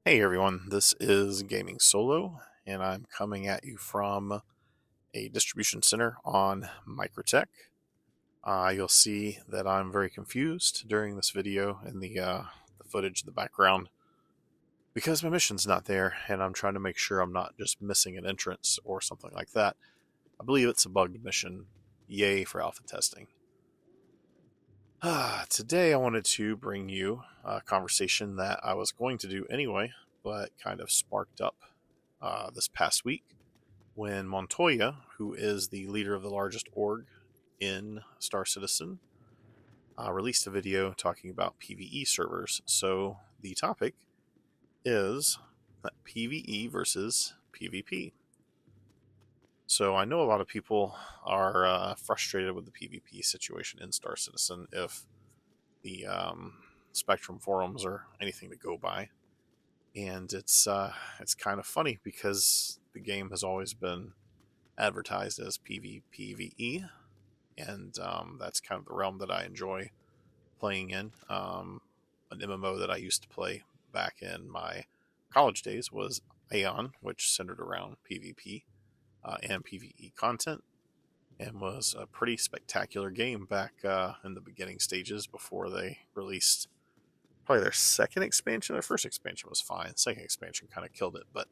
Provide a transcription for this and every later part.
Hey everyone, this is Gaming Solo, and I'm coming at you from a distribution center on Microtech. You'll see that I'm very confused during this video in the footage in the background because my mission's not there, and I'm trying to make sure I'm not just missing an entrance or something like that. I believe it's a bugged mission. Yay for alpha testing. Today I wanted to bring you a conversation that I was going to do anyway, but kind of sparked up this past week when Montoya, who is the leader of the largest org in Star Citizen, released a video talking about PvE servers. So the topic is PvE versus PvP. So I know a lot of people are frustrated with the PvP situation in Star Citizen if the Spectrum forums are anything to go by, and it's kind of funny because the game has always been advertised as PvPvE, and that's kind of the realm that I enjoy playing in. An MMO that I used to play back in my college days was Aeon, which centered around PvP and PvE content, and was a pretty spectacular game back in the beginning stages before they released probably their second expansion. Their first expansion was fine. Second expansion kind of killed it, but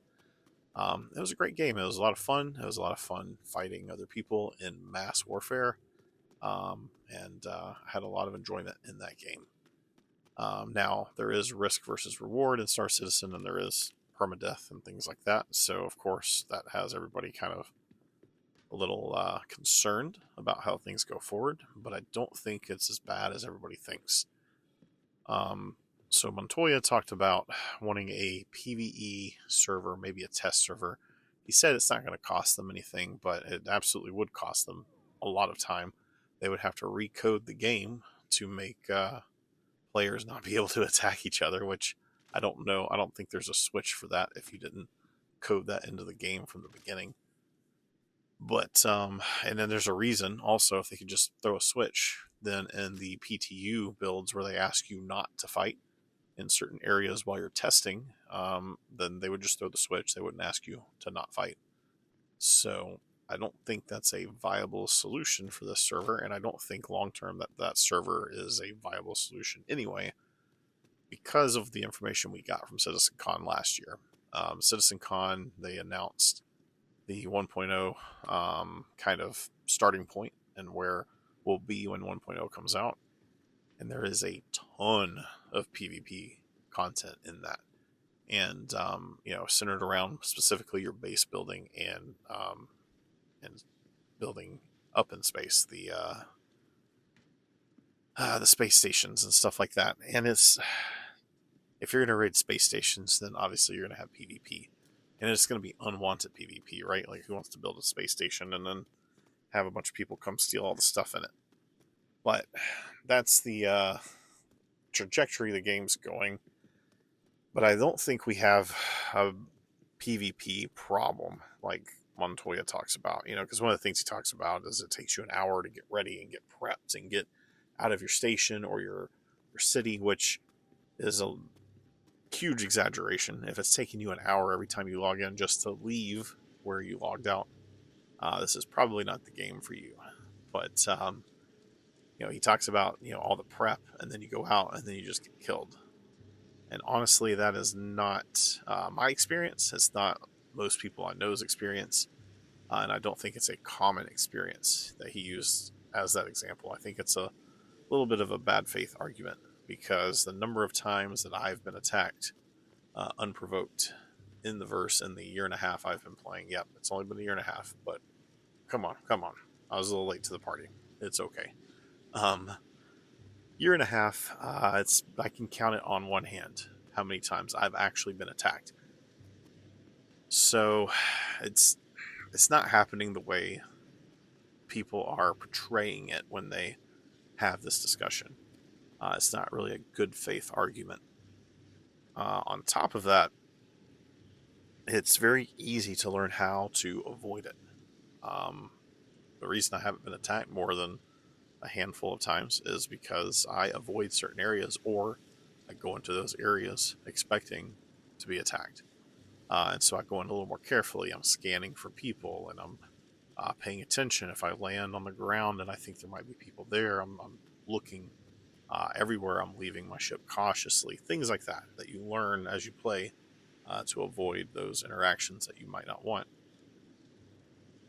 it was a great game. It was a lot of fun. It was a lot of fun fighting other people in mass warfare, and had a lot of enjoyment in that game. Now, there is risk versus reward in Star Citizen, and there is permadeath and things like that. So, of course, that has everybody kind of a little concerned about how things go forward, but I don't think it's as bad as everybody thinks. Um, so Montoya talked about wanting a PvE server, maybe a test server. He said it's not going to cost them anything, but it absolutely would cost them a lot of time. They would have to recode the game to make players not be able to attack each other, which I don't know. I don't think there's a switch for that if you didn't code that into the game from the beginning. But and then there's a reason also if they could just throw a switch, then in the PTU builds where they ask you not to fight in certain areas while you're testing, then they would just throw the switch. They wouldn't ask you to not fight. So I don't think that's a viable solution for this server, and I don't think long term that that server is a viable solution anyway, because of the information we got from CitizenCon last year. CitizenCon, they announced the 1.0 kind of starting point and where we'll be when 1.0 comes out. And there is a ton of PvP content in that. And, centered around specifically your base building and building up in space, the space stations and stuff like that. And if you're going to raid space stations, then obviously you're going to have PvP. And it's going to be unwanted PvP, right? Like, who wants to build a space station and then have a bunch of people come steal all the stuff in it? But that's the trajectory the game's going. But I don't think we have a PvP problem like Montoya talks about, because one of the things he talks about is it takes you an hour to get ready and get prepped and get out of your station or your city, which is a huge exaggeration. If it's taking you an hour every time you log in just to leave where you logged out, this is probably not the game for you. But he talks about all the prep, and then you go out, and then you just get killed. And honestly, that is not my experience. It's not most people I know's experience, and I don't think it's a common experience that he used as that example. I think it's a little bit of a bad faith argument because the number of times that I've been attacked unprovoked in the verse in the year and a half I've been playing. Yep, it's only been a year and a half, but come on. I was a little late to the party. It's okay. Year and a half, I can count it on one hand how many times I've actually been attacked. So it's not happening the way people are portraying it when they have this discussion. It's not really a good faith argument. On top of that, it's very easy to learn how to avoid it. The reason I haven't been attacked more than a handful of times is because I avoid certain areas, or I go into those areas expecting to be attacked. And so I go in a little more carefully. I'm scanning for people, and I'm paying attention. If I land on the ground and I think there might be people there, I'm looking everywhere. I'm leaving my ship cautiously. Things like that that you learn as you play to avoid those interactions that you might not want.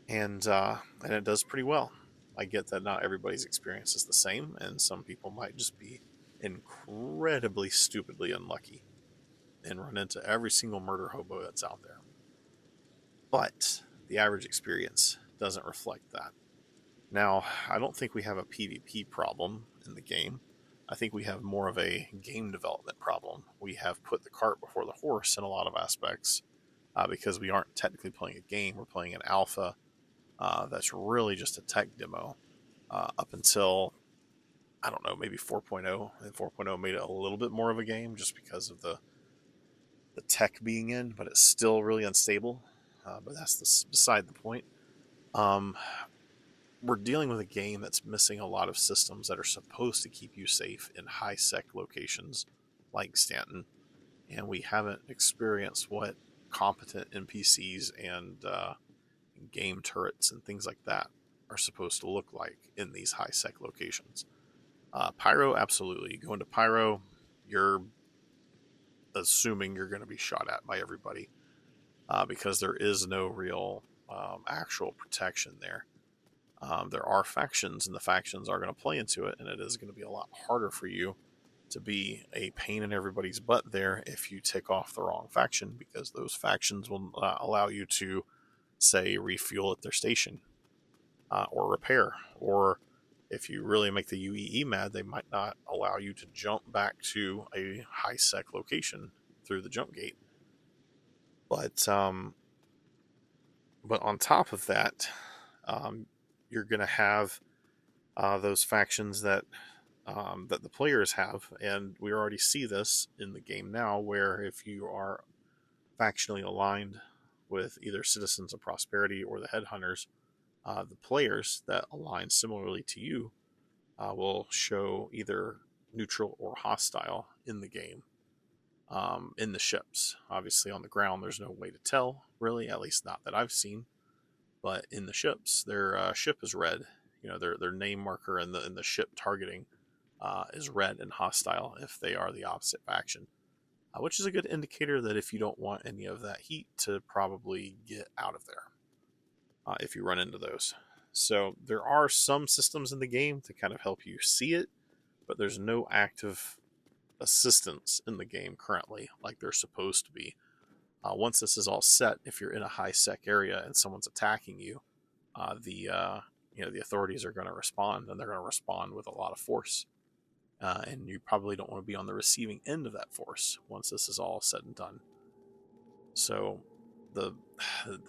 And it does pretty well. I get that not everybody's experience is the same, and some people might just be incredibly stupidly unlucky and run into every single murder hobo that's out there. But the average experience doesn't reflect that. Now, I don't think we have a PvP problem in the game. I think we have more of a game development problem. We have put the cart before the horse in a lot of aspects because we aren't technically playing a game. We're playing an alpha that's really just a tech demo up until, I don't know, maybe 4.0. And 4.0 made it a little bit more of a game just because of the tech being in, but it's still really unstable. But that's beside the point. Um, we're dealing with a game that's missing a lot of systems that are supposed to keep you safe in high sec locations like Stanton, and we haven't experienced what competent NPCs and game turrets and things like that are supposed to look like in these high sec locations. Pyro, absolutely. You go into Pyro, you're assuming you're going to be shot at by everybody because there is no real actual protection there. There are factions, and the factions are going to play into it, and it is going to be a lot harder for you to be a pain in everybody's butt there if you tick off the wrong faction, because those factions will allow you to, say, refuel at their station or repair. Or if you really make the UEE mad, they might not allow you to jump back to a high sec location through the jump gate. But on top of that, you're going to have those factions that the players have, and we already see this in the game now, where if you are factionally aligned with either Citizens of Prosperity or the Headhunters, the players that align similarly to you will show either neutral or hostile in the game. In the ships, obviously on the ground, there's no way to tell, really, at least not that I've seen. But in the ships, their ship is red. You know, their name marker in the ship targeting is red and hostile if they are the opposite faction, which is a good indicator that if you don't want any of that heat, to probably get out of there if you run into those. So there are some systems in the game to kind of help you see it, but there's no active assistance in the game currently like they're supposed to be. Once this is all set, if you're in a high sec area and someone's attacking you, the authorities are going to respond, and they're going to respond with a lot of force. And you probably don't want to be on the receiving end of that force once this is all said and done. So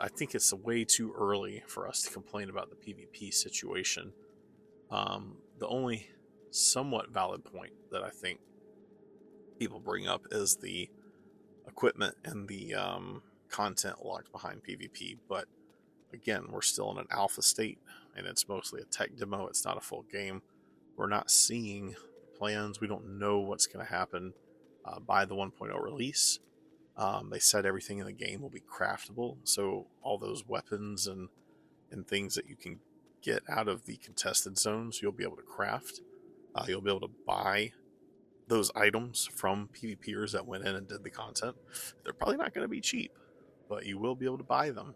I think it's way too early for us to complain about the PvP situation. The only somewhat valid point that I think people bring up is the equipment and the content locked behind PvP. But again, we're still in an alpha state, and it's mostly a tech demo. It's not a full game. We're not seeing plans. We don't know what's going to happen by the 1.0 release. They said everything in the game will be craftable, so all those weapons and things that you can get out of the contested zones, you'll be able to craft. You'll be able to buy those items from PvPers that went in and did the content. They're probably not going to be cheap, but you will be able to buy them.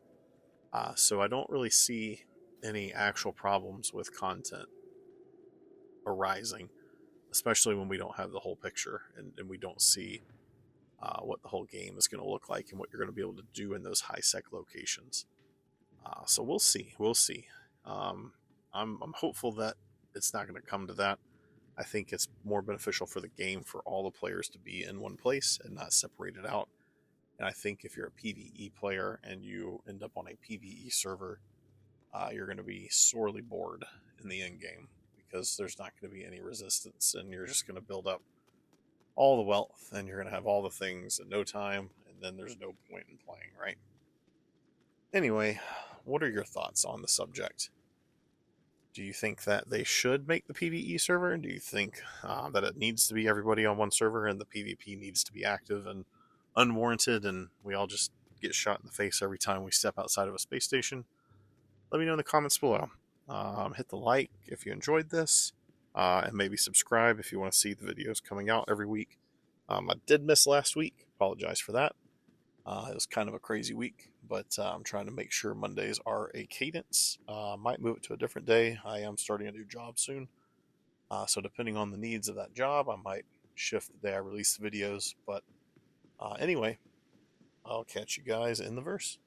So I don't really see any actual problems with content arising, especially when we don't have the whole picture and we don't see what the whole game is going to look like and what you're going to be able to do in those high sec locations. So we'll see. We'll see. I'm hopeful that it's not going to come to that. I think it's more beneficial for the game for all the players to be in one place and not separated out. And I think if you're a PvE player and you end up on a PvE server, you're going to be sorely bored in the end game because there's not going to be any resistance, and you're just going to build up all the wealth, and you're going to have all the things in no time, and then there's no point in playing, right? Anyway, what are your thoughts on the subject? Do you think that they should make the PvE server? Do you think that it needs to be everybody on one server and the PvP needs to be active and unwarranted and we all just get shot in the face every time we step outside of a space station, let me know in the comments below. Hit the like if you enjoyed this, and maybe subscribe if you want to see the videos coming out every week. I did miss last week. Apologize for that. It was kind of a crazy week, but I'm trying to make sure Mondays are a cadence. Might move it to a different day. I am starting a new job soon. So depending on the needs of that job, I might shift the day I release the videos. But anyway, I'll catch you guys in the verse.